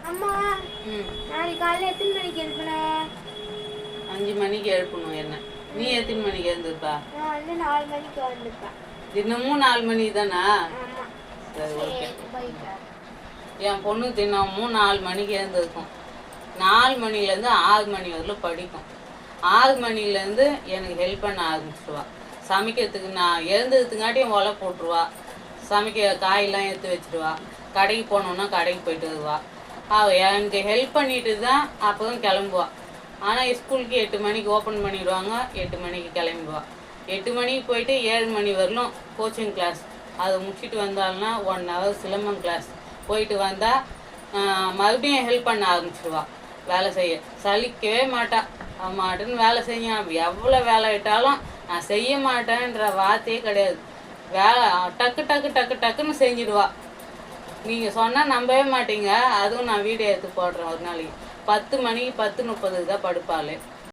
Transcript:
அம்மா நாளைக்கு காலையில் எத்தனை மணிக்கு எழுப்பணும்? 5 மணிக்கு எழுப்பணும் என்ன. நீ எத்தனை மணிக்கு எழுந்திருப்பா? நான் வந்து 4 மணிக்கு எழுந்திருப்பேன். தினமும் 4 மணி தானா? ஆமாம். சரி, ஓகே. போயிட்டேன். என் பொண்ணு தினமும் 4 மணிக்கு எழுந்திருக்கும். 4 மணிலேருந்து 6 மணி வரலும் படிக்கும். 6 மணிலேருந்து எனக்கு ஹெல்ப் பண்ண ஆரம்பிச்சிடுவா. சமைக்கிறதுக்கு நான் எழுந்ததுக்காட்டியும் ஒலை போட்டுருவா. சமைக்க காயெல்லாம் எடுத்து வச்சுடுவா. கடைக்கு போனோன்னா கடைக்கு போயிட்டு வருவா. அவள் எனக்கு ஹெல்ப் பண்ணிட்டு தான் அப்போ தான் கிளம்புவா. ஆனால் ஸ்கூலுக்கு 8 மணிக்கு ஓப்பன் பண்ணிடுவாங்க. 8 மணிக்கு கிளம்பிடுவா. 8 மணிக்கு போயிட்டு 7 மணி வரலும் கோச்சிங் கிளாஸ் அதை முடிச்சுட்டு வந்தாள்னா 1 ஹவர் சிலம்பம் கிளாஸ் போயிட்டு வந்தால் மறுபடியும் ஹெல்ப் பண்ண ஆரம்பிச்சிடுவா. வேலை செய்ய சலிக்கவே மாட்டா. மாட்டுன்னு வேலை செய்ய எவ்வளோ வேலை விட்டாலும் நான் செய்ய மாட்டேன்ற வார்த்தையே கிடையாது. வேலை டக்கு டக்கு டக்கு டக்குன்னு செஞ்சிடுவா. நீங்கள் சொன்னால் நம்பவே மாட்டீங்க. அதுவும் நான் வீடியோ எடுத்து போடுறேன். ஒரு நாளைக்கு 10 மணிக்கு 10:30 தான் படுப்பாளே.